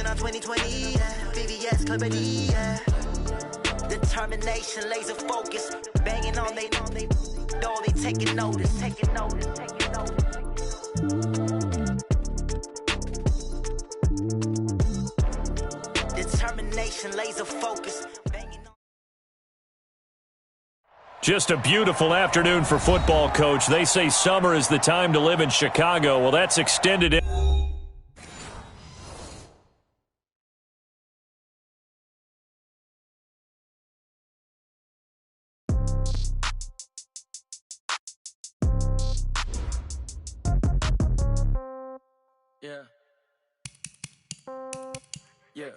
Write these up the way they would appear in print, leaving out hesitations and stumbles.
vision on 2020, yeah. VVS, clarity, yeah. Determination, laser focus, banging on they door, they taking notice. Determination, laser focus, banging on. Just a beautiful afternoon for football, Coach. They say summer is the time to live in Chicago. Well, that's extended in. Yeah.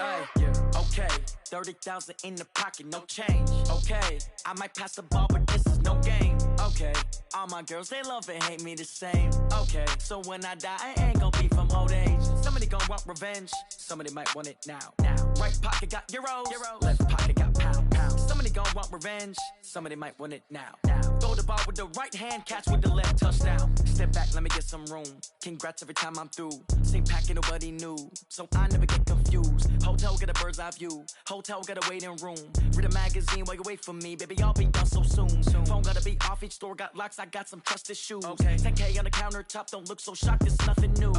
Hey, yeah. Okay, 30,000 in the pocket, no change. Okay, I might pass the ball, but this is no game. Okay, all my girls, they love and hate me the same. Okay, so when I die, I ain't gon' be from old age. Somebody gon' want revenge, somebody might want it now. Right pocket got euros, left pocket got pound. Somebody gon' want revenge, somebody might want it now. Throw the ball with the right hand, catch with the left, touchdown. Step back, let me get some room. Congrats every time I'm through. Same packet, nobody knew, so I never get confused. Hotel got a bird's eye view, hotel got a waiting room. Read a magazine while you wait for me, baby, I'll be done so soon. Phone gotta be off, each store got locks, I got some trusted shoes. 10K on the countertop, don't look so shocked, it's nothing new.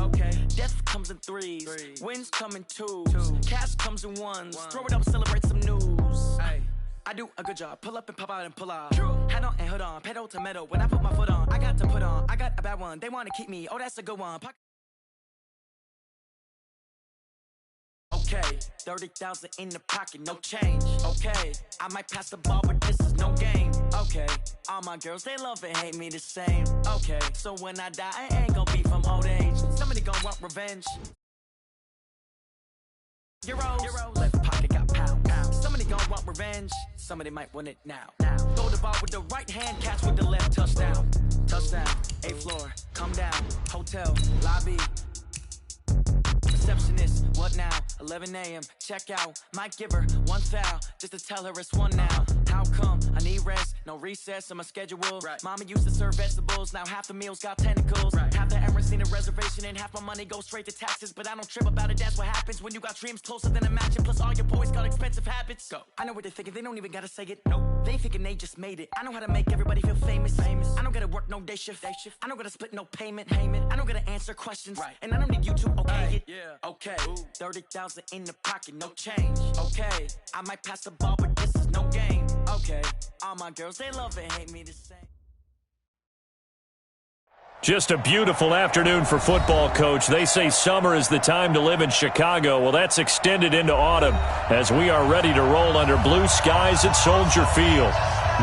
Death comes in threes, wins come in twos, cash comes in ones. Throw it up, celebrate some news. I do a good job, pull up and pop out and pull out. Hat on and hood on, pedal to metal. When I put my foot on, I got to put on. I got a bad one, they wanna keep me, oh that's a good one. Okay, 30,000 in the pocket, no change. Okay, I might pass the ball, but this is no game. Okay, all my girls, they love and hate me the same. Okay, so when I die, I ain't gon' be from old age. Somebody gon' want revenge. Euros, left pocket got pound. Somebody gon' want revenge, somebody might want it now. Throw the ball with the right hand, catch with the left, touchdown. Touchdown, 8th floor, come down, hotel, lobby. Receptionist, what now? 11 a.m. check out. Might give her one foul just to tell her it's one now. How come? I need rest, no recess on my schedule. Mama used to serve vegetables, now half the meals got tentacles. Half the errands need a reservation and half my money goes straight to taxes. But I don't trip about it, that's what happens when you got dreams closer than a mansion. Plus all your boys got expensive habits. Go. I know what they're thinking, they don't even gotta say it. Nope. They thinking they just made it. I know how to make everybody feel famous. I don't gotta work no day shift. I don't gotta split no payment. I don't gotta answer questions. And I don't need you to okay it. Okay, 30,000 in the pocket, no change. Okay, I might pass the ball, but this is no game. Okay, all my girls, they love and hate me the same. Just a beautiful afternoon for football, Coach. They say summer is the time to live in Chicago. Well, that's extended into autumn as we are ready to roll under blue skies at Soldier Field.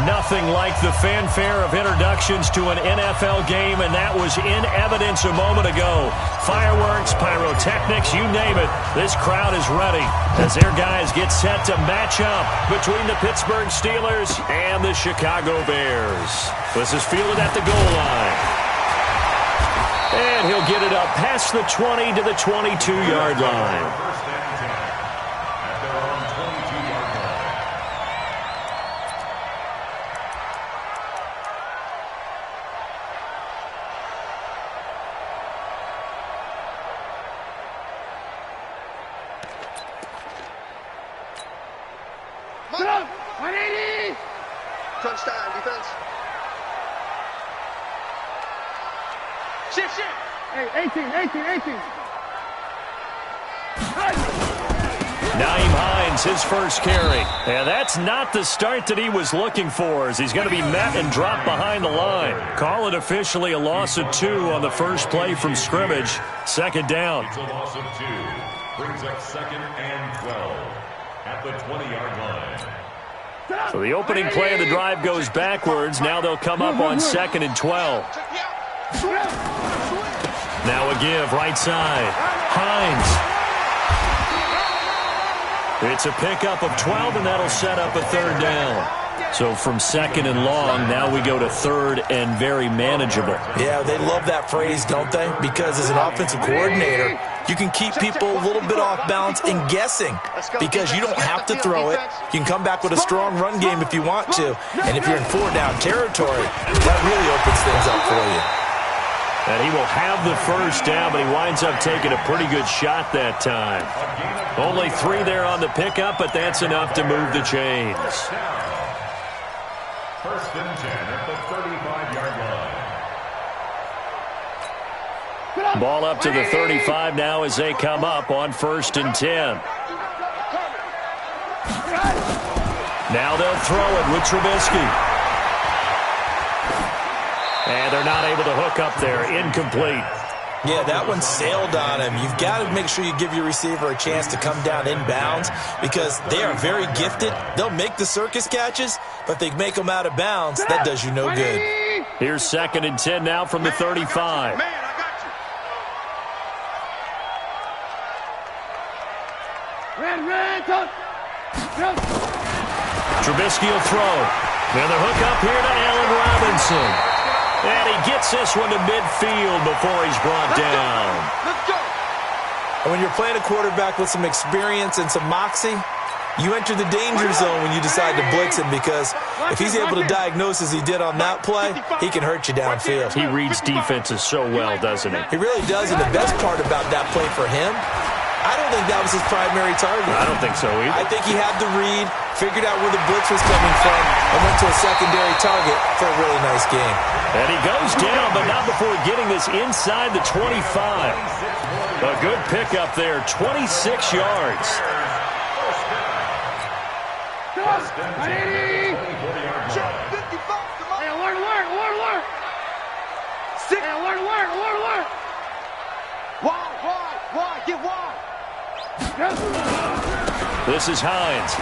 Nothing like the fanfare of introductions to an NFL game, and that was in evidence a moment ago. Fireworks, pyrotechnics, you name it. This crowd is ready as their guys get set to match up between the Pittsburgh Steelers and the Chicago Bears. This is fielded at the goal line. And he'll get it up past the 20 to the 22-yard line. Touchdown, defense. Shift. Hey, 18. Nyheim Hines, his first carry. And that's not the start that he was looking for, as he's going to be met and dropped behind the line. Call it officially a loss of 2 on the first play from scrimmage. Second down. It's a loss of 2. Brings up 2nd and 12 at the 20-yard line. So the opening play of the drive goes backwards. Now they'll come up on 2nd and 12. Now a give, right side. Hines. It's a pickup of 12, and that'll set up a 3rd down. So from 2nd and long, now we go to 3rd and very manageable. Yeah, they love that phrase, don't they? Because as an offensive coordinator, you can keep people a little bit off balance and guessing because you don't have to throw it. You can come back with a strong run game if you want to. And if you're in 4-down territory, that really opens things up for you. And he will have the first down, but he winds up taking a pretty good shot that time. Only 3 there on the pickup, but that's enough to move the chains. First and 10 at the 35-yard line. Ball up to the 35 now as they come up on 1st and 10. Now they'll throw it with Trubisky. And they're not able to hook up there. Incomplete. Yeah, that one sailed on him. You've got to make sure you give your receiver a chance to come down inbounds because they are very gifted. They'll make the circus catches, but they make them out of bounds. That does you no good. Here's 2nd and 10 now from the 35. Trubisky will throw. Now the hook up here to Allen Robinson. And he gets this one to midfield before he's brought down. And when you're playing a quarterback with some experience and some moxie, you enter the danger zone when you decide to blitz him because if he's able to diagnose as he did on that play, he can hurt you downfield. He reads defenses so well, doesn't he? He really does, and the best part about that play for him, I don't think that was his primary target. I don't think so either. I think he had the read, figured out where the blitz was coming from, and went to a secondary target for a really nice game. And he goes down, but not before getting this inside the 25. A good pickup there, 26 yards. Get wide. This is Hines.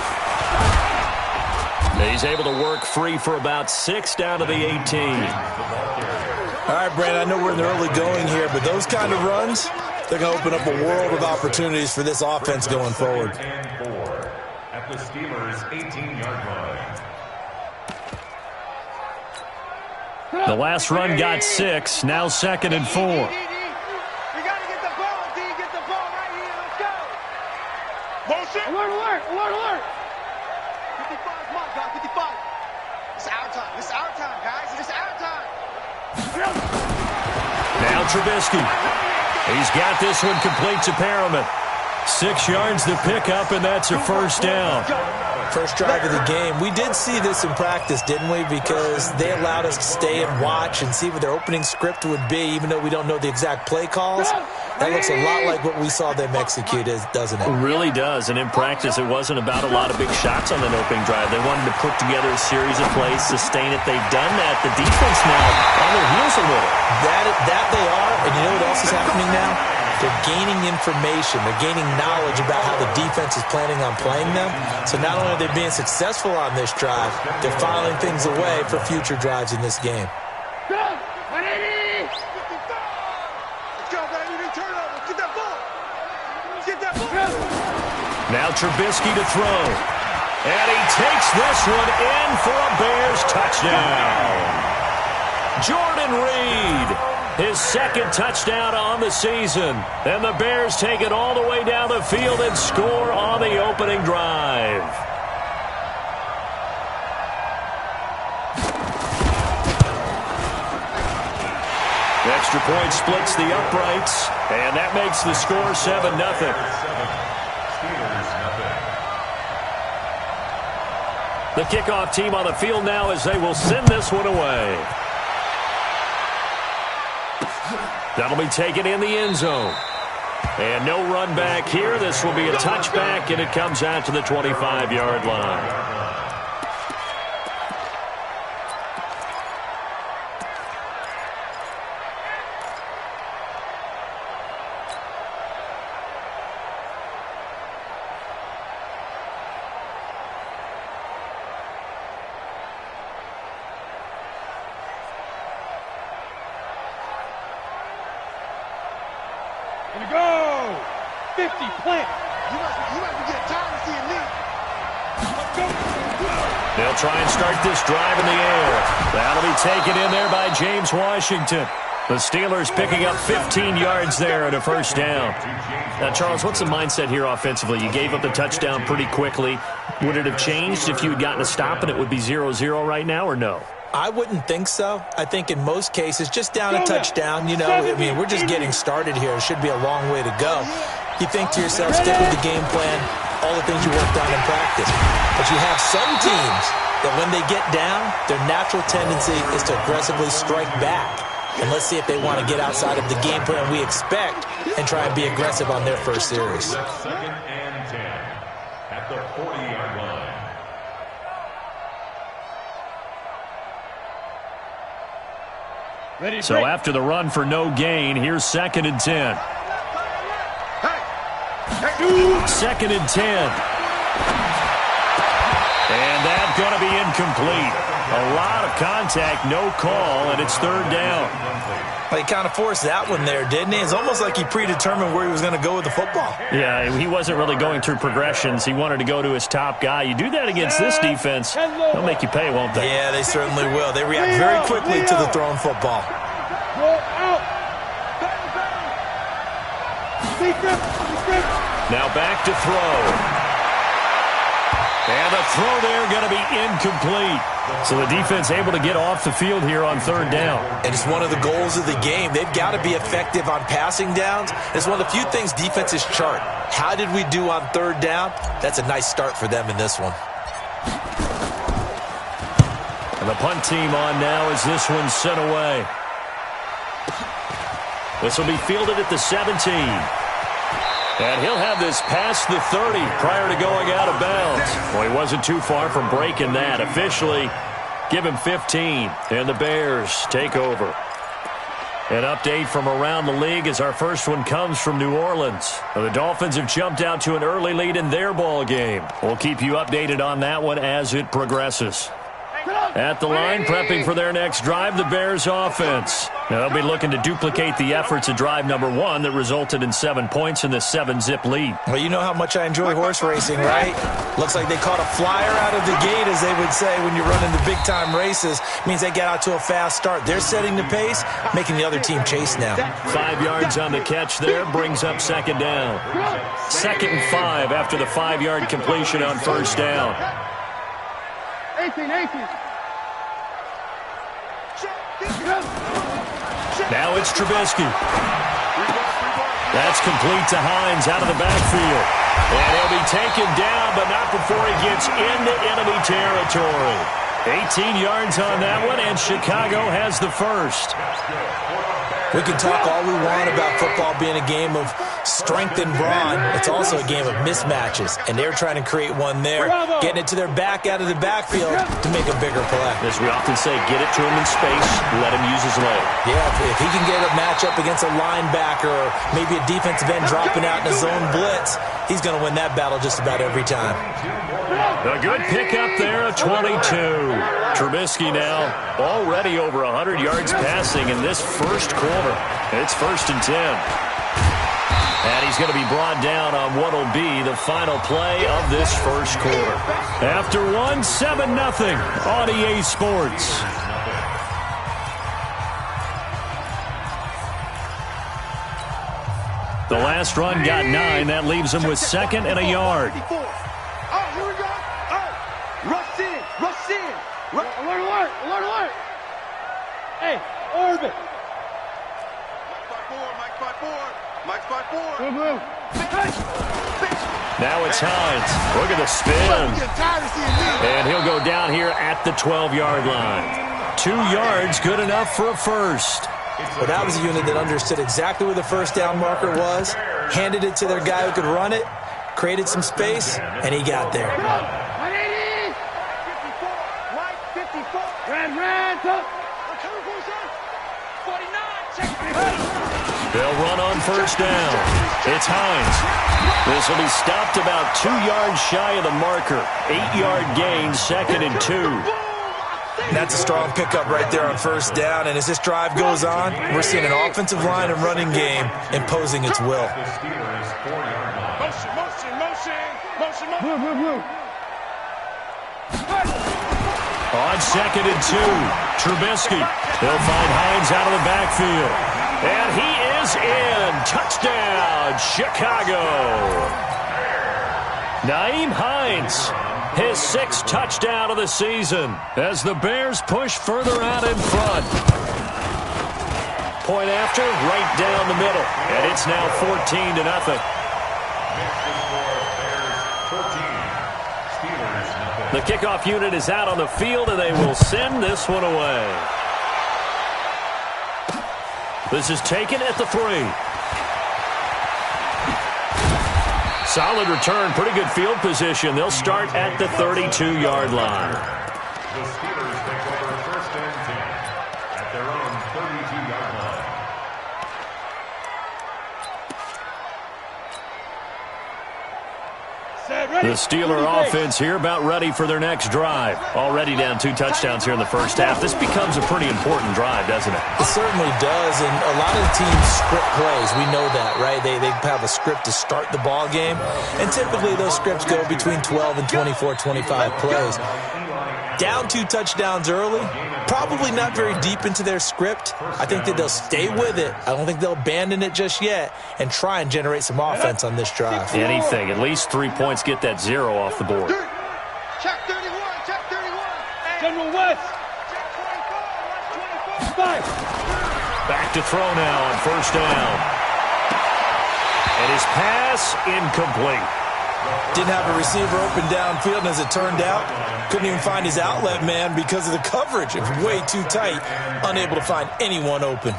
He's able to work free for about 6 down to the 18. All right, Brandon, I know we're in the early going here, but those kind of runs, they're going to open up a world of opportunities for this offense going forward. And 4 at the Steelers' 18-yard line. The last run got 6, now 2nd and 4. Alert! 55 mark, guys, 55. It's our time. It's our time, guys. It's our time. Now Trubisky. He's got this one complete to Perriman. 6 yards to pick up, and that's a first down. First drive of the game. We did see this in practice, didn't we? Because they allowed us to stay and watch and see what their opening script would be, even though we don't know the exact play calls. That looks a lot like what we saw them execute, doesn't it? It really does. And in practice, it wasn't about a lot of big shots on that opening drive. They wanted to put together a series of plays, sustain it. They've done that. The defense now on their heels a little. That they are. And you know what else is happening now? They're gaining information. They're gaining knowledge about how the defense is planning on playing them. So not only are they being successful on this drive, they're filing things away for future drives in this game. Now Trubisky to throw. And he takes this one in for a Bears touchdown. Jordan Reed, his 2nd touchdown on the season. And the Bears take it all the way down the field and score on the opening drive. Extra point splits the uprights, and that makes the score 7-0. The kickoff team on the field now as they will send this one away. That'll be taken in the end zone. And no run back here. This will be a touchback, and it comes out to the 25-yard line. Here we go! 50, plant. You must be getting tired of seeing me. Let's go. They'll try and start this drive in the air. That'll be taken in there by James Washington. The Steelers picking up 15 yards there and a first down. Now, Charles, what's the mindset here offensively? You gave up the touchdown pretty quickly. Would it have changed if you had gotten a stop and it would be 0-0 right now, or no? I wouldn't think so. I think in most cases, just down a touchdown, you know, I mean, we're just getting started here. It should be a long way to go. You think to yourself, stick with the game plan, all the things you worked on in practice. But you have some teams that when they get down, their natural tendency is to aggressively strike back. And let's see if they want to get outside of the game plan we expect and try and be aggressive on their first series. Second and 10 at the 40-yard line. So after the run for no gain, here's 2nd and 10. 2nd and 10. And that's going to be incomplete. A lot of contact, no call, and it's 3rd down. Well, he kind of forced that one there, didn't he? It's almost like he predetermined where he was going to go with the football. Yeah, he wasn't really going through progressions. He wanted to go to his top guy. You do that against this defense, they'll make you pay, won't they? Yeah, they certainly will. They react very quickly to the thrown football. Now back to throw. And the throw there going to be incomplete. So the defense able to get off the field here on 3rd down. And it's one of the goals of the game. They've got to be effective on passing downs. It's one of the few things defenses chart. How did we do on 3rd down? That's a nice start for them in this one. And the punt team on now as this one's sent away. This will be fielded at the 17. And he'll have this past the 30 prior to going out of bounds. Well, he wasn't too far from breaking that. Officially, give him 15. And the Bears take over. An update from around the league as our first one comes from New Orleans. The Dolphins have jumped out to an early lead in their ball game. We'll keep you updated on that one as it progresses. At the line, prepping for their next drive, the Bears offense. Now, they'll be looking to duplicate the efforts of drive number 1 that resulted in 7 points in the 7-zip lead. Well, you know how much I enjoy horse racing, right? Looks like they caught a flyer out of the gate, as they would say, when you're running the big-time races. Means they get out to a fast start. They're setting the pace, making the other team chase now. 5 yards on the catch there, brings up 2nd down. 2nd and 5 after the 5-yard completion on 1st down. 18. Now it's Trubisky. That's complete to Hines out of the backfield. And he'll be taken down, but not before he gets into enemy territory. 18 yards on that one, and Chicago has the first. We can talk all we want about football being a game of strength and brawn. It's also a game of mismatches, and they're trying to create one there, getting it to their back out of the backfield to make a bigger play. As we often say, get it to him in space, let him use his leg. Yeah, if he can get a matchup against a linebacker or maybe a defensive end dropping out in a zone blitz, he's going to win that battle just about every time. A good pickup there, a 22. Trubisky now already over 100 yards passing in this first quarter. It's 1st and 10. And he's going to be brought down on what will be the final play of this first quarter. After 7-0 on EA Sports. The last run got 9. That leaves him with 2nd and a yard. Here we go. Rush in. Alert. Hey, orbit. Mike's by four. Blue. Now it's Hines. Look at the spin. And he'll go down here at the 12-yard line. 2 yards, good enough for a first. Well, that was a unit that understood exactly where the first down marker was, handed it to their guy who could run it, created some space, and he got there. 180. 54. Red. 49. They'll run on first down. It's Hines. This will be stopped about 2 yards shy of the marker. 8-yard gain, 2nd and 2. That's a strong pickup right there on first down. And as this drive goes on, we're seeing an offensive line and running game imposing its will. Motion. On 2nd and 2, Trubisky. They'll find Hines out of the backfield. And he is in. Touchdown, Chicago. Nyheim Hines his 6th touchdown of the season as the Bears push further out in front. Point after, right down the middle. And it's now 14-0. The kickoff unit is out on the field, and they will send this one away. This is taken at the 3. Solid return, pretty good field position. They'll start at the 32-yard line. The Steelers take over 1st and 10 at their own 32-yard line. The Steeler offense here about ready for their next drive. Already down 2 touchdowns here in the first half. This becomes a pretty important drive, doesn't it? It certainly does, and a lot of the teams script plays. We know that, right? They have a script to start the ball game, and typically those scripts go between 12 and 24, 25 plays. Down 2 touchdowns early, probably not very deep into their script. I think that they'll stay with it. I don't think they'll abandon it just yet and try and generate some offense on this drive. Anything. At least 3 points, get that 0 off the board. Check 31, check 31. General West. Check 24, 25. Back to throw now on 1st down. And his pass incomplete. Didn't have a receiver open downfield, and as it turned out, couldn't even find his outlet man because of the coverage. It was way too tight, unable to find anyone open.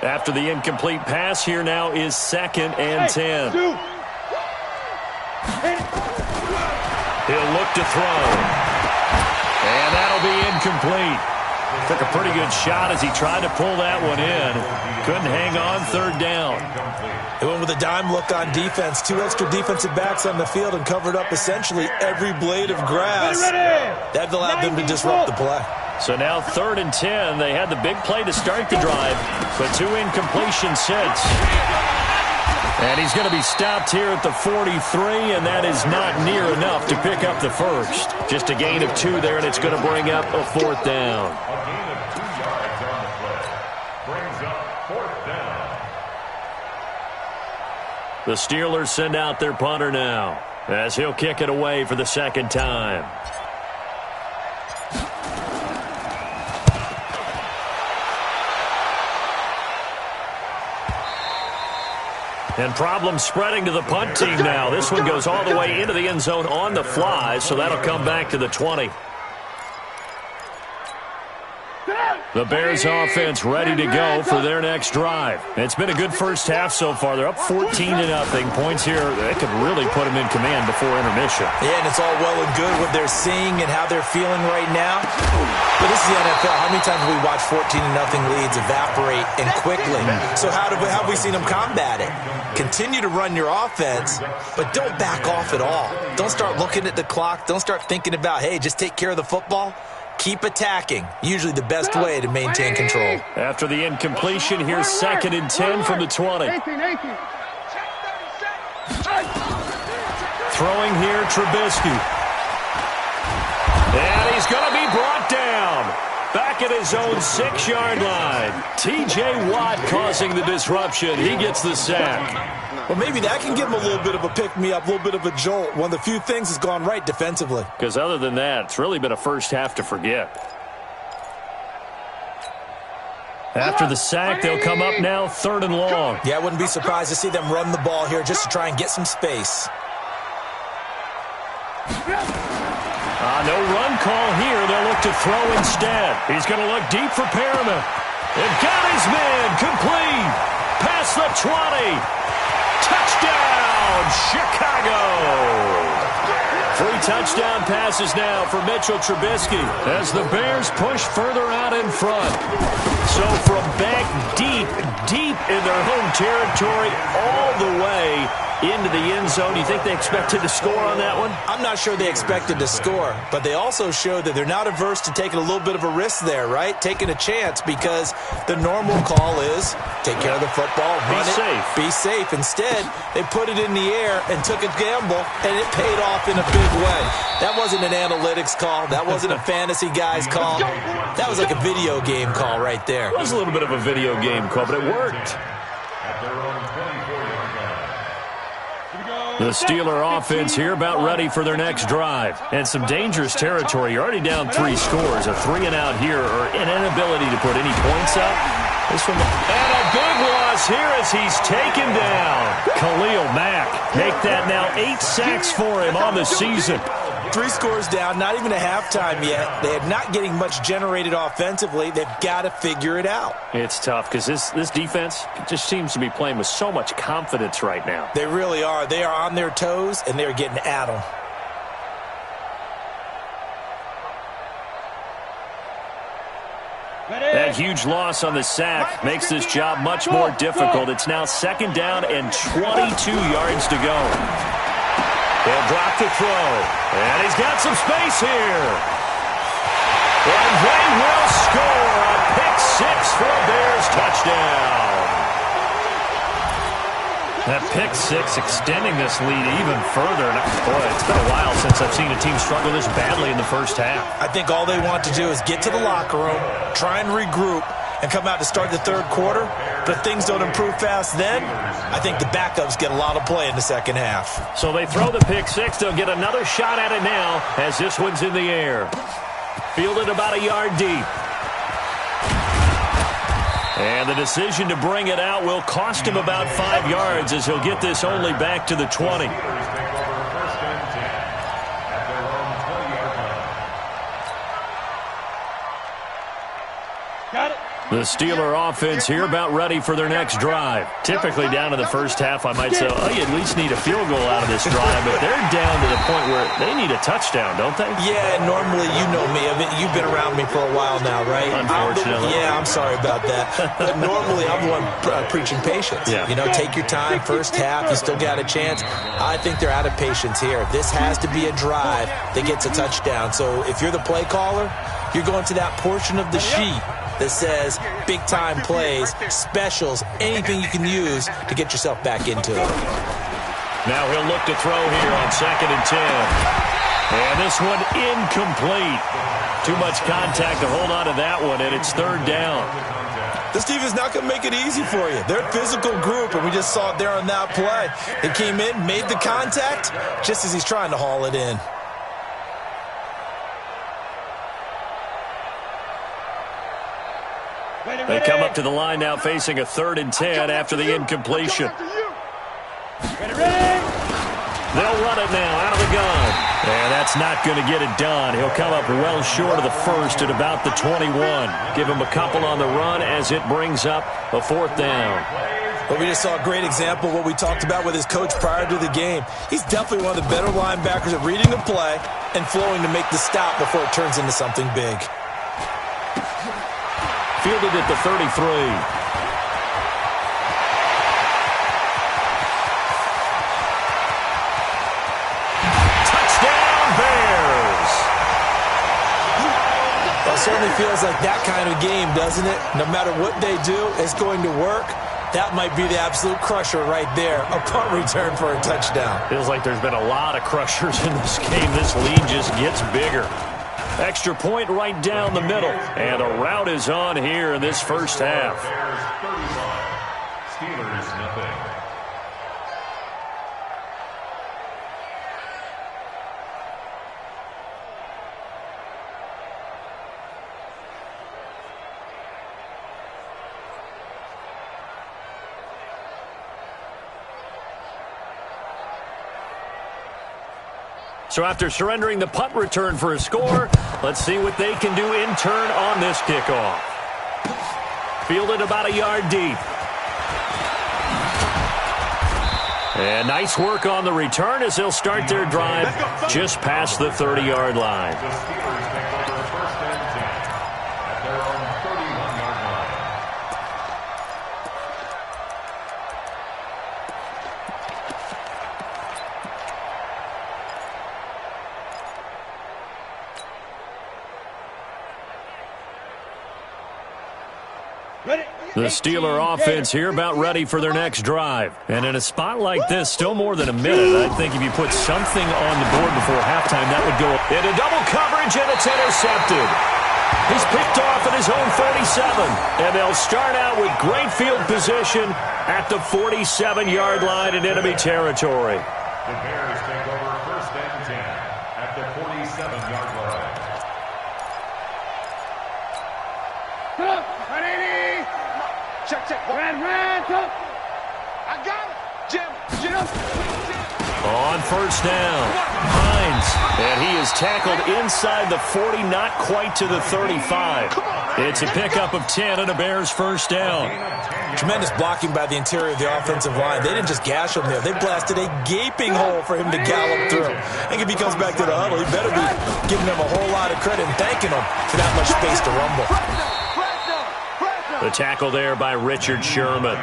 After the incomplete pass, here now is 2nd and 10. He'll look to throw. And that'll be incomplete. Took a pretty good shot as he tried to pull that one in. Couldn't hang on 3rd down. They went with a dime look on defense. 2 extra defensive backs on the field and covered up essentially every blade of grass. That allowed them to disrupt the play. So now 3rd and 10. They had the big play to start the drive, but 2 incompletions since. And he's going to be stopped here at the 43, and that is not near enough to pick up the first. Just a gain of 2 there, and it's going to bring up a 4th down. A gain of 2 yards on the play. Brings up 4th down. The Steelers send out their punter now, as he'll kick it away for the 2nd time. And problems spreading to the punt team now. This one goes all the way into the end zone on the fly, so that'll come back to the 20. The Bears offense ready to go for their next drive. It's been a good first half so far. They're up 14-0. Points here, they could really put them in command before intermission. Yeah, and it's all well and good what they're seeing and how they're feeling right now. But this is the NFL. How many times have we watched 14-0 leads evaporate and quickly? So how have we seen them combat it? Continue to run your offense, but don't back off at all. Don't start looking at the clock. Don't start thinking about, hey, just take care of the football. Keep attacking. Usually the best way to maintain control. After the incompletion, here's 2nd and 10 from the 20. Throwing here, Trubisky. And he's going to be brought down. Back at his own 6-yard line. T.J. Watt causing the disruption. He gets the sack. Well, maybe that can give him a little bit of a pick-me-up, a little bit of a jolt. One of the few things has gone right defensively. Because other than that, it's really been a first half to forget. After the sack, they'll come up now 3rd and long. Yeah, I wouldn't be surprised to see them run the ball here just to try and get some space. No run call here. They'll look to throw instead. He's going to look deep for Perriman. And got his man complete. Past the 20. Touchdown, Chicago. 3 touchdown passes now for Mitchell Trubisky as the Bears push further out in front. So from back deep deep in their home territory all the way into the end zone. Do you think they expected to score on that one? I'm not sure they expected to score, but they also showed that they're not averse to taking a little bit of a risk there, right? Taking a chance, because the normal call is take care of the football, run it, be safe. Instead, they put it in the air and took a gamble, and it paid off in a big way. That wasn't an analytics call. That wasn't a fantasy guy's call. That was like a video game call right there. It was a little bit of a video game call, but it worked. The Steeler offense here about ready for their next drive. And some dangerous territory. You're already down 3 scores. A 3-and-out here, or an inability to put any points up. And a big loss here as he's taken down. Khalil Mack. Make that now 8 sacks for him on the season. 3 scores down, not even a halftime yet. They're not getting much generated offensively. They've got to figure it out. It's tough because this defense just seems to be playing with so much confidence right now. They really are. They are on their toes, and they're getting at them. That huge loss on the sack makes this job much more difficult. It's now 2nd down and 22 yards to go. They'll drop the throw. And he's got some space here. And they will score a pick-6 for a Bears touchdown. That pick-6 extending this lead even further. And boy, it's been a while since I've seen a team struggle this badly in the first half. I think all they want to do is get to the locker room, try and regroup, and come out to start the 3rd quarter. But if things don't improve fast then, I think the backups get a lot of play in the 2nd half. So they throw the pick-6. They'll get another shot at it now as this one's in the air. Fielded about a yard deep. And the decision to bring it out will cost him about 5 yards as he'll get this only back to the 20. Got it. The Steeler offense here about ready for their next drive. Typically down in the first half, I might say, oh, you at least need a field goal out of this drive. But they're down to the point where they need a touchdown, don't they? Yeah, normally, you know me. I mean, you've been around me for a while now, right? Unfortunately. I'm sorry about that. But normally, I'm the one preaching patience. Yeah. You know, take your time. First half, you still got a chance. I think they're out of patience here. This has to be a drive that gets a touchdown. So if you're the play caller, you're going to that portion of the sheet that says big-time plays, specials, anything you can use to get yourself back into it. Now he'll look to throw here on 2nd and 10. And this one incomplete. Too much contact to hold on to that one, and it's 3rd down. This team is not going to make it easy for you. They're a physical group, and we just saw it there on that play. They came in, made the contact, just as he's trying to haul it in. They come up to the line now facing a 3rd and 10 after the incompletion. They'll run it now out of the gun. And that's not going to get it done. He'll come up well short of the first at about the 21. Give him a couple on the run as it brings up a 4th down. But we just saw a great example of what we talked about with his coach prior to the game. He's definitely one of the better linebackers at reading the play and flowing to make the stop before it turns into something big. Fielded at the 33. Touchdown, Bears! Well, it certainly feels like that kind of game, doesn't it? No matter what they do, it's going to work. That might be the absolute crusher right there. A punt return for a touchdown. Feels like there's been a lot of crushers in this game. This lead just gets bigger. Extra point right down the middle. And a rout is on here in this first half. Steelers nothing. So after surrendering the punt return for a score, let's see what they can do in turn on this kickoff. Fielded about a yard deep. And nice work on the return as they'll start their drive just past the 30-yard line. The Steelers take over 1st and 10 at their own 31-yard The Steeler offense here about ready for their next drive. And in a spot like this, still more than a minute, I think if you put something on the board before halftime, that would go into double coverage, and it's intercepted. He's picked off at his own 47, and they'll start out with great field position at the 47-yard line in enemy territory. The Bears take over 1st and 10 at the 47-yard line. Check. Red, I got it. Jim. On 1st down, Hines, and he is tackled inside the 40, not quite to the 35. It's a pickup of 10 and a Bears 1st down. Tremendous blocking by the interior of the offensive line. They didn't just gash him there. They blasted a gaping hole for him to gallop through. I think if he comes back to the huddle, he better be giving them a whole lot of credit and thanking them for that much space to rumble. The tackle there by Richard Sherman.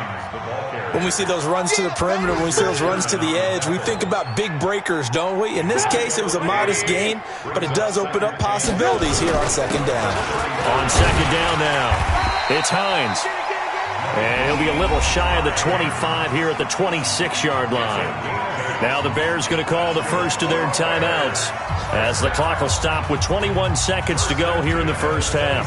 When we see those runs to the perimeter, when we see those runs to the edge, we think about big breakers, don't we? In this case, it was a modest gain, but it does open up possibilities here on 2nd down. On 2nd down now, it's Hines. And he'll be a little shy of the 25 here at the 26-yard line. Now the Bears going to call the first of their timeouts as the clock will stop with 21 seconds to go here in the 1st half.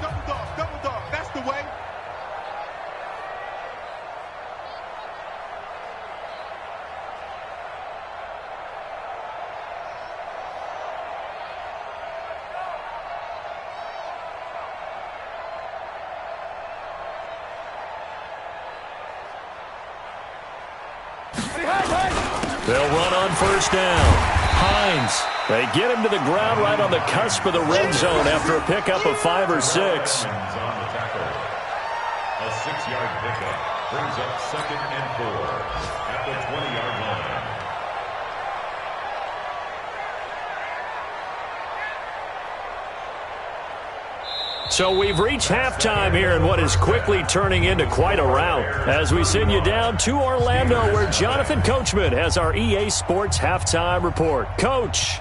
Double dog. That's the way. They'll run on 1st down. Hines. They get him to the ground right on the cusp of the red zone after a pickup of 5 or 6. On the tackle. A 6-yard pickup brings up 2nd and 4 at the 20-yard line. So we've reached halftime here in what is quickly turning into quite a rout as we send you down to Orlando where Jonathan Coachman has our EA Sports Halftime Report. Coach.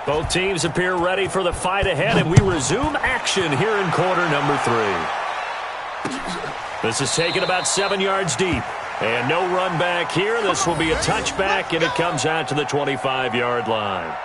Both teams appear ready for the fight ahead, and we resume action here in quarter number 3. This is taken about 7 yards deep, and no run back here. This will be a touchback, and it comes out to the 25-yard line.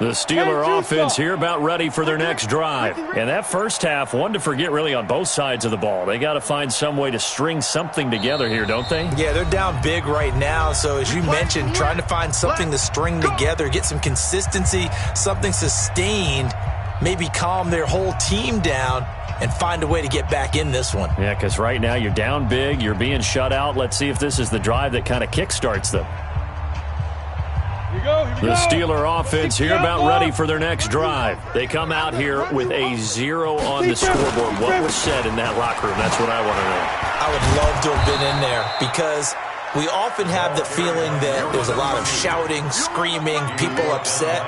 The Steeler offense here about ready for their next drive. And that 1st half, one to forget really on both sides of the ball. They got to find some way to string something together here, don't they? Yeah, they're down big right now. So as you mentioned, trying to find something to string together, get some consistency, something sustained, maybe calm their whole team down and find a way to get back in this one. Yeah, because right now you're down big, you're being shut out. Let's see if this is the drive that kind of kickstarts them. The Steeler offense here about ready for their next drive. They come out here with a 0 on the scoreboard. What was said in that locker room? That's what I want to know. I would love to have been in there because we often have the feeling that there's a lot of shouting, screaming, people upset.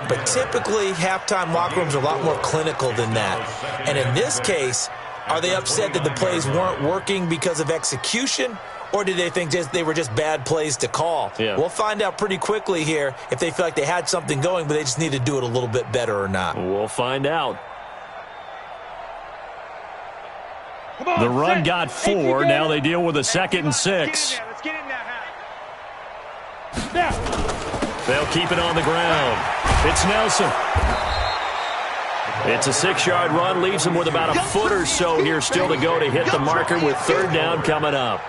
But typically, halftime locker rooms are a lot more clinical than that. And in this case, are they upset that the plays weren't working because of execution? Or did they think they were just bad plays to call? Yeah. We'll find out pretty quickly here if they feel like they had something going, but they just need to do it a little bit better or not. We'll find out. The run got 4. Now they deal with a 2nd and 6. They'll keep it on the ground. It's Nelson. It's a 6-yard run, leaves him with about a foot or so here still to go to hit the marker with third down coming up.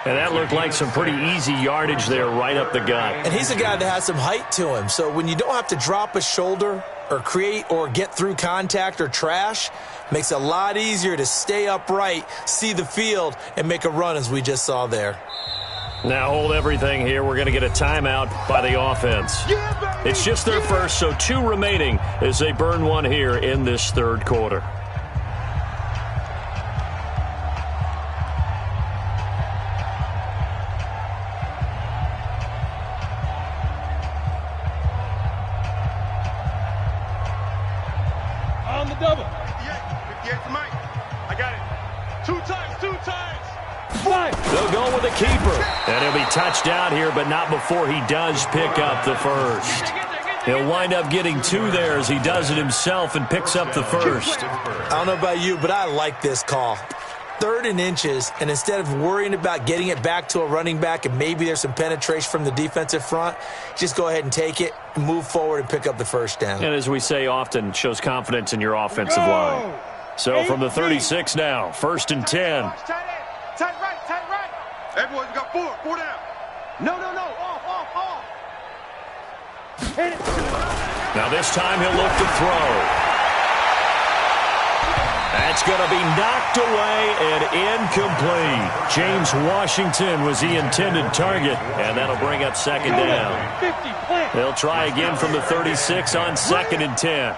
And that looked like some pretty easy yardage there right up the gut. And he's a guy that has some height to him. So when you don't have to drop a shoulder or create or get through contact or trash, makes it a lot easier to stay upright, see the field, and make a run as we just saw there. Now hold everything here. We're going to get a timeout by the offense. It's just their first, so 2 remaining as they burn one here in this third quarter. On the double. 58 to Mike. I got it. 2 times. They'll go with the keeper. And he'll be touched down here, but not before he does pick up the first. He'll wind up getting 2 there as he does it himself and picks up the first. I don't know about you, but I like this call. 3rd and inches, and instead of worrying about getting it back to a running back and maybe there's some penetration from the defensive front, just go ahead and take it, move forward, and pick up the first down. And as we say often, shows confidence in your offensive line. So from the 36 now, 1st and 10. Tight right. Hey, boys, we got 4 down. No. Off. Hit it. Now this time he'll look to throw. That's going to be knocked away and incomplete. James Washington was the intended target, and that'll bring up 2nd down. They'll try again from the 36 on 2nd and 10.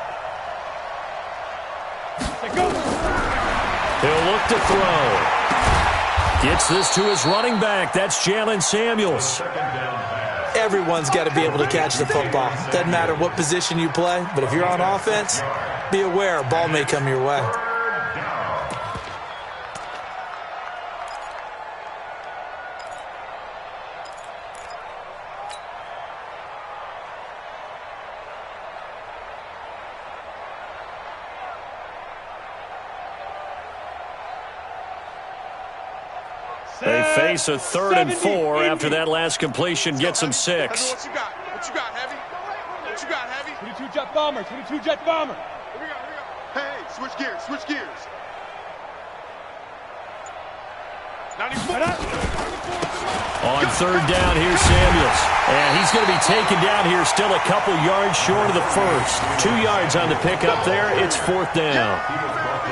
He'll look to throw. Gets this to his running back. That's Jalen Samuels. Everyone's got to be able to catch the football. Doesn't matter what position you play, but if you're on offense, be aware a ball may come your way. They face a 3rd and 4 after that last completion gets them 6. What you got, Heavy? 22 jet bomber. Here we go. Hey, switch gears. 94. On 3rd down, here's Samuels. And he's going to be taken down here still a couple yards short of the first. 2 yards on the pickup there. It's 4th down.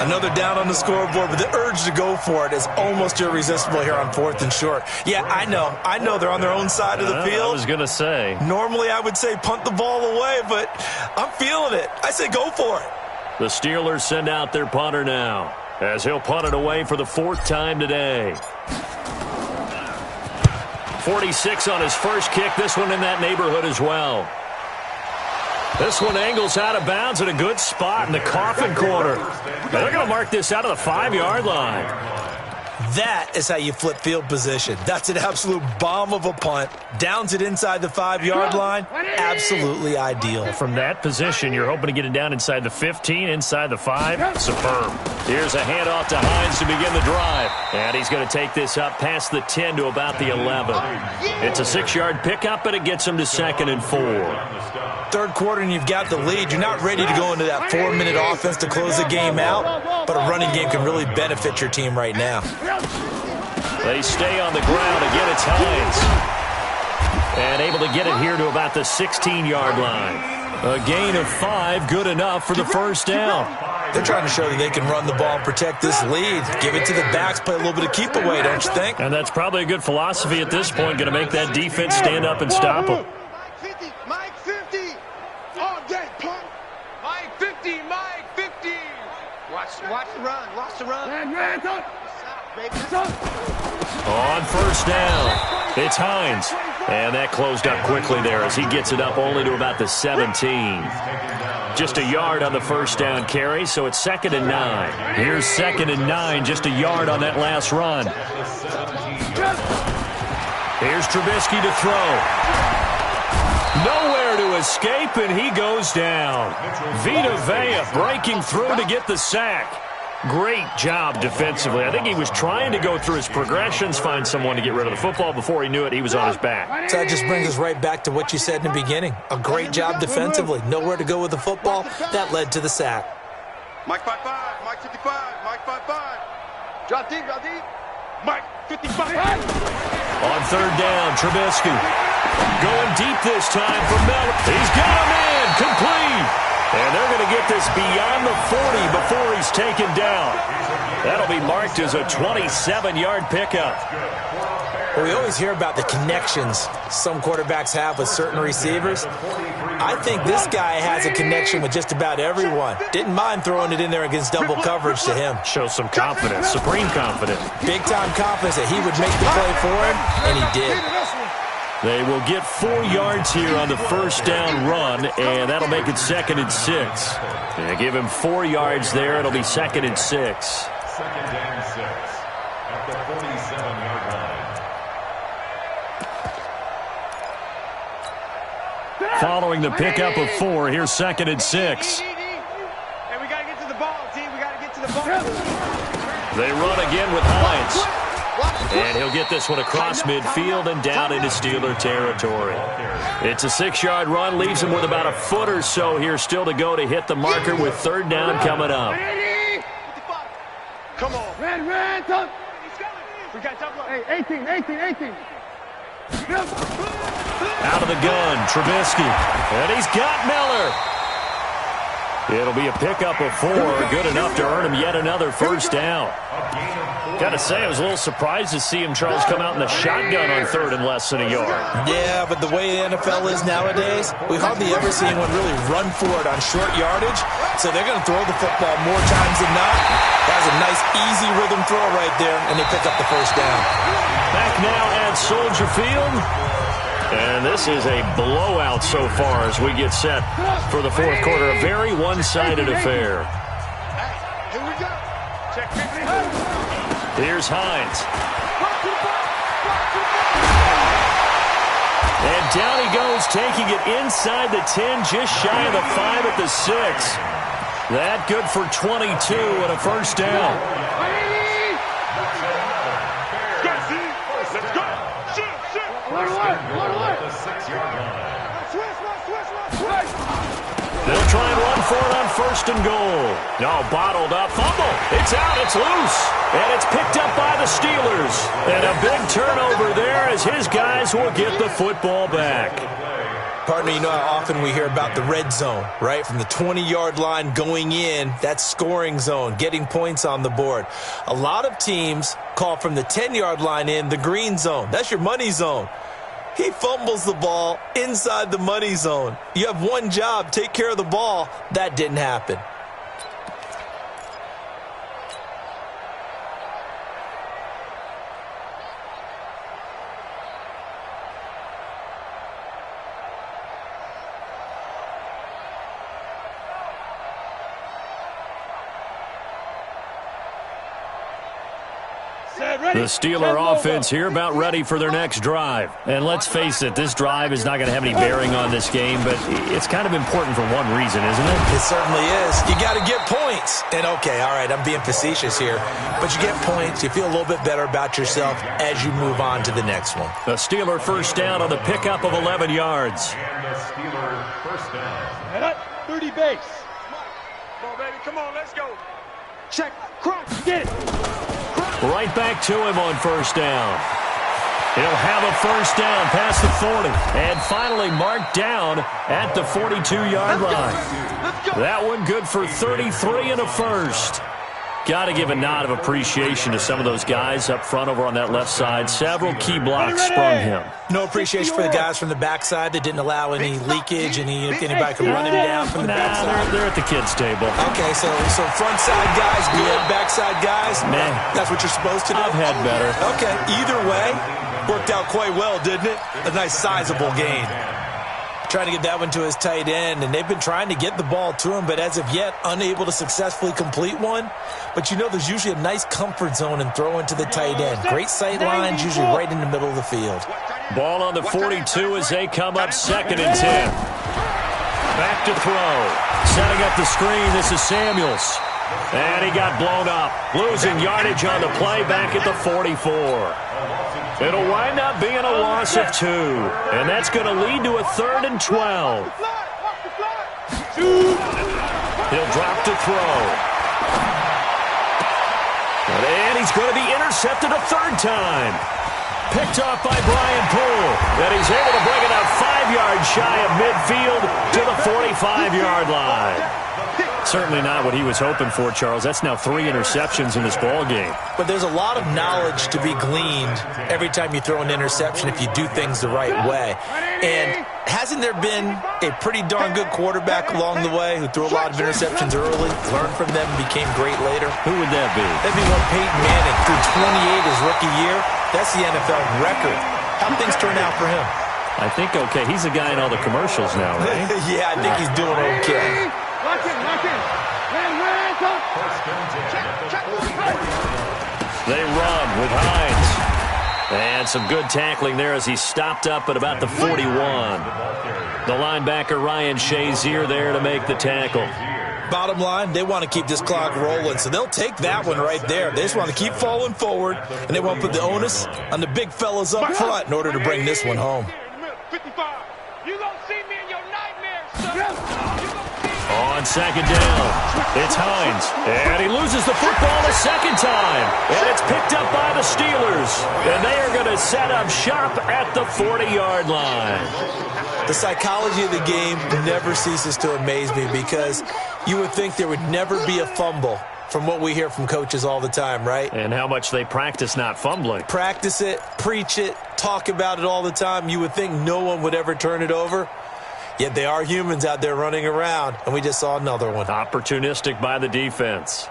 Another down on the scoreboard, but the urge to go for it is almost irresistible here on 4th and short. Yeah, I know they're on their own side of the field. I was going to say. Normally I would say punt the ball away, but I'm feeling it. I say go for it. The Steelers send out their punter now, as he'll punt it away for the 4th time today. 46 on his first kick, this one in that neighborhood as well. This one angles out of bounds at a good spot in the coffin corner. They're going to mark this out of the 5-yard line. That is how you flip field position. That's an absolute bomb of a punt. Downs it inside the 5-yard line. Absolutely ideal. From that position, you're hoping to get it down inside the 15, inside the 5. Superb. Here's a handoff to Hines to begin the drive. And he's going to take this up past the 10 to about the 11. It's a 6-yard pickup, but it gets him to 2nd and 4. 3rd quarter and you've got the lead. You're not ready to go into that 4-minute offense to close the game out, but a running game can really benefit your team right now. They stay on the ground. Again, it's Hines. And able to get it here to about the 16-yard line. A gain of 5, good enough for the 1st down. They're trying to show that they can run the ball and protect this lead. Give it to the backs, play a little bit of keep away, don't you think? And that's probably a good philosophy at this point, going to make that defense stand up and stop them. Mike 50. All day, punk. Mike 50. Watch the run. On 1st down, it's Hines. And that closed up quickly there as he gets it up only to about the 17. Just a yard on the 1st down carry, so it's 2nd and 9. Here's 2nd and 9, just a yard on that last run. Here's Trubisky to throw. Nowhere to escape, and he goes down. Vita Vea breaking through to get the sack. Great job defensively. I think he was trying to go through his progressions, find someone to get rid of the football. Before he knew it, he was on his back. So that just brings us right back to what you said in the beginning. A great job defensively. Nowhere to go with the football. That led to the sack. Mike 5-5, Mike 55, Mike 5-5. Drop deep, Mike 55. On third down, Trubisky. Going deep this time for Miller. He's got him in. Complete. And they're going to get this beyond the 40 before he's taken down. That'll be marked as a 27-yard pickup. Well, we always hear about the connections some quarterbacks have with certain receivers. I think this guy has a connection with just about everyone. Didn't mind throwing it in there against double coverage to him. Shows some confidence, supreme confidence. Big-time confidence that he would make the play for him, and he did. They will get 4 yards here on the first down run, and that'll make it 2nd and 6. They give him 4 yards there. It'll be 2nd and 6. 2nd and 6 at the 47-yard line. Following the pickup of 4, here's 2nd and 6. And we got to get to the ball, team. We got to get to the ball. They run again with Hines. And he'll get this one across midfield and down into Steeler territory. It's a 6-yard run, leaves him with about a foot or so here still to go to hit the marker with third down coming up. Come on. Ran, tough. We got tough luck. Hey, 18. Out of the gun, Trubisky. And he's got Miller. It'll be a pickup of 4, good enough to earn him yet another first down. Got to say, I was a little surprised to see him, Charles, come out in the shotgun on third and less than a yard. Yeah, but the way the NFL is nowadays, we hardly ever see anyone really run for it on short yardage. So they're going to throw the football more times than not. That was a nice, easy rhythm throw right there, and they pick up the first down. Back now at Soldier Field. And this is a blowout so far as we get set for the fourth quarter. A very one-sided affair. Here we go. Check 50. Here's Hines. And down he goes, taking it inside the 10, just shy of the 5 at the 6. That good for 22 and a first down. Let's go. They'll try and run for it on first and goal. No, bottled up. Fumble. It's out. It's loose. And it's picked up by the Steelers. And a big turnover there as his guys will get the football back. Partner, you know how often we hear about the red zone, right? From the 20-yard line going in, that's scoring zone, getting points on the board. A lot of teams call from the 10-yard line in the green zone. That's your money zone. He fumbles the ball inside the money zone. You have one job, take care of the ball. That didn't happen. The Steeler offense here about ready for their next drive. And let's face it, this drive is not going to have any bearing on this game, but it's kind of important for one reason, isn't it? It certainly is. You got to get points. And okay, all right, I'm being facetious here, but you get points, you feel a little bit better about yourself as you move on to the next one. The Steeler first down on the pickup of 11 yards. And the Steeler first down. Head up, 30 base. Come on, baby, come on, let's go. Check, crunch, get it. Right back to him on first down. He'll have a first down past the 40. And finally marked down at the 42-yard line. That one good for 33 and a first. Got to give a nod of appreciation to some of those guys up front over on that left side. Several key blocks sprung him. No appreciation for the guys from the backside that didn't allow any leakage, and anybody could run him down from the backside. They're at the kids' table. Okay, so front side guys good, backside guys, man, that's what you're supposed to do? I've had better. Okay, either way, worked out quite well, didn't it? A nice sizable gain. Trying to get that one to his tight end, and they've been trying to get the ball to him, but as of yet, unable to successfully complete one. But you know there's usually a nice comfort zone in throwing to the tight end. Great sight lines, usually right in the middle of the field. Ball on the 42 as they come up 2nd and 10. Back to throw. Setting up the screen, this is Samuels. And he got blown up, losing yardage on the play back at the 44. It'll wind up being a loss of 2, and that's going to lead to a 3rd and 12. He'll drop to throw. And he's going to be intercepted a 3rd time. Picked off by Brian Poole. And he's able to bring it up 5 yards shy of midfield to the 45-yard line. Certainly not what he was hoping for, Charles. That's now 3 interceptions in this ball game. But there's a lot of knowledge to be gleaned every time you throw an interception if you do things the right way. And hasn't there been a pretty darn good quarterback along the way who threw a lot of interceptions early, learned from them, and became great later? Who would that be? That'd be one Peyton Manning. Threw 28 his rookie year. That's the NFL record. How'd things turn out for him? I think okay. He's a guy in all the commercials now, right? Yeah, I think he's doing okay. Lock in, lock in. They run with Hines. And some good tackling there as he stopped up at about the 41. The linebacker, Ryan Shazier, there to make the tackle. Bottom line, they want to keep this clock rolling, so they'll take that one right there. They just want to keep falling forward, and they want to put the onus on the big fellas up front in order to bring this one home. 55. You gonna see me in your nightmares, son. On 2nd down, it's Hines, and he loses the football a 2nd time, and it's picked up by the Steelers, and they are going to set up shop at the 40-yard line. The psychology of the game never ceases to amaze me because you would think there would never be a fumble from what we hear from coaches all the time, right? And how much they practice not fumbling. Practice it, preach it, talk about it all the time. You would think no one would ever turn it over. Yet they are humans out there running around, and we just saw another one. Opportunistic by the defense.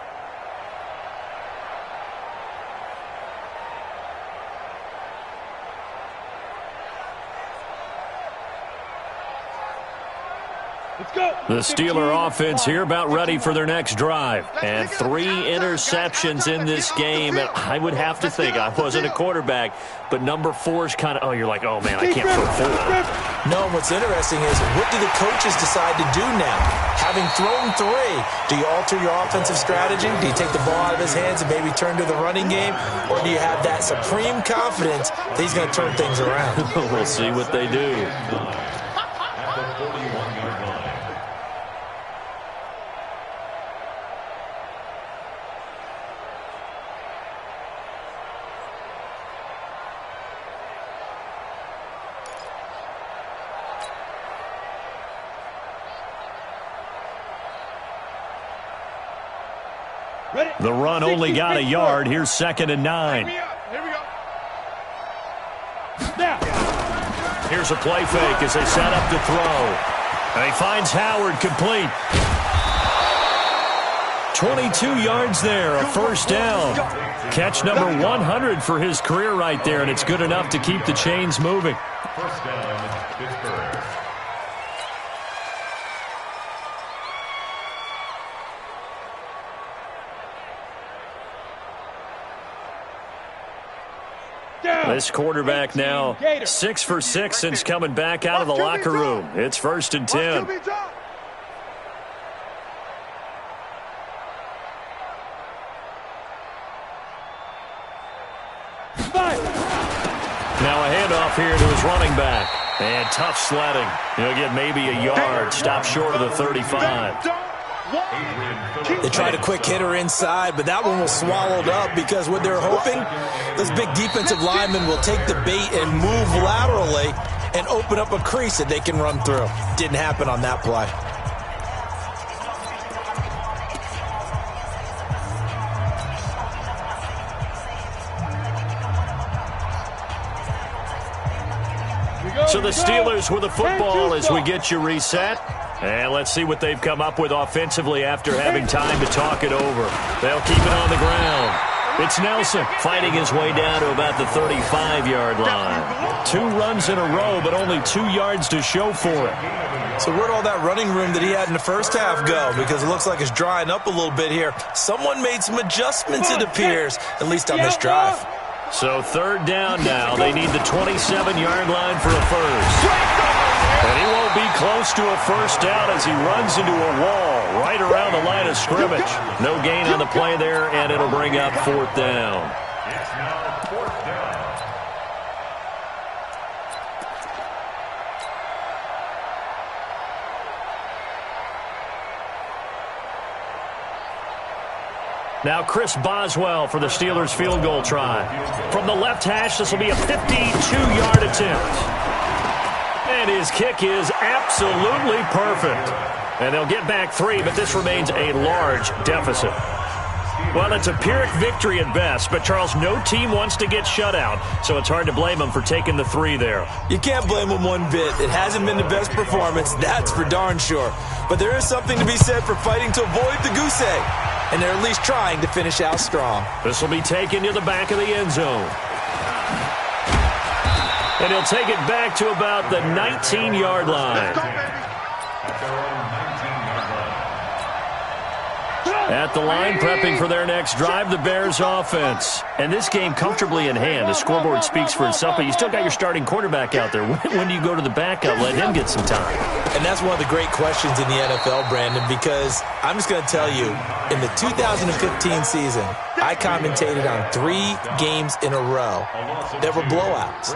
The Steeler offense here about ready for their next drive. And 3 interceptions in this game. And I would have to think, I wasn't a quarterback, but number 4 is kind of, oh, you're like, oh, man, I can't throw 4. No, what's interesting is what do the coaches decide to do now? Having thrown 3, do you alter your offensive strategy? Do you take the ball out of his hands and maybe turn to the running game? Or do you have that supreme confidence that he's going to turn things around? We'll see what they do. The run only got a yard. Here's 2nd and 9. Here we go. Here's a play fake as they set up to throw. And he finds Howard complete. 22 yards there, a 1st down. Catch number 100 for his career right there, and it's good enough to keep the chains moving. 1st down, Pittsburgh. This quarterback now 6 for 6 since coming back out of the locker room. It's 1st and 10. Now a handoff here to his running back. And tough sledding. He'll get maybe a yard. Stop short of the 35. They tried a quick hitter inside, but that one was swallowed up because what they're hoping, this big defensive lineman will take the bait and move laterally and open up a crease that they can run through. Didn't happen on that play. So the Steelers with the football as we get you reset. And let's see what they've come up with offensively after having time to talk it over. They'll keep it on the ground. It's Nelson fighting his way down to about the 35-yard line. 2 runs in a row, but only 2 yards to show for it. So where'd all that running room that he had in the first half go? Because it looks like it's drying up a little bit here. Someone made some adjustments, it appears, at least on this drive. So 3rd down now. They need the 27-yard line for a first. And he won't be close to a 1st down as he runs into a wall. right around the line of scrimmage. No gain on the play there, and it'll bring up 4th down. It's now 4th down. Now Chris Boswell for the Steelers field goal try. From the left hash, this will be a 52-yard attempt. And his kick is absolutely perfect. And they'll get back 3, but this remains a large deficit. Well, it's a Pyrrhic victory at best, but, Charles, no team wants to get shut out, so it's hard to blame them for taking the 3 there. You can't blame them one bit. It hasn't been the best performance, that's for darn sure. But there is something to be said for fighting to avoid the goose egg. And they're at least trying to finish out strong. This will be taken to the back of the end zone. And he'll take it back to about the 19-yard line. At the line, prepping for their next drive, the Bears offense. And this game comfortably in hand. The scoreboard speaks for itself, but you still got your starting quarterback out there. When do you go to the backup, let him get some time? And that's one of the great questions in the NFL, Brandon, because I'm just going to tell you, in the 2015 season, I commentated on 3 games in a row that were blowouts.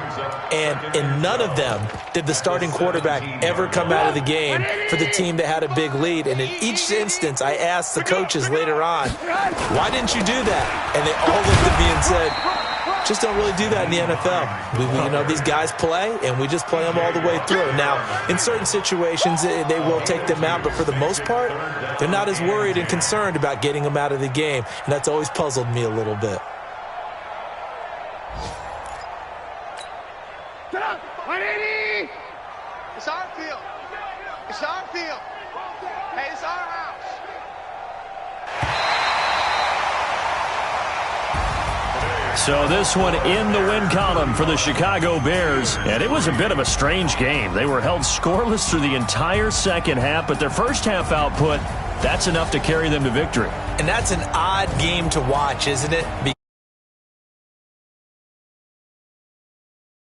And in none of them did the starting quarterback ever come out of the game for the team that had a big lead. And in each instance, I asked the coaches later on, why didn't you do that? And they all looked at me and said, just don't really do that in the NFL. These guys play, and we just play them all the way through. Now, in certain situations, they will take them out, but for the most part, they're not as worried and concerned about getting them out of the game, and that's always puzzled me a little bit. Get up! 180! It's our field. It's our field. Hey, it's our house. So this one in the win column for the Chicago Bears. And it was a bit of a strange game. They were held scoreless through the entire second half, but their first half output, that's enough to carry them to victory. And that's an odd game to watch, isn't it?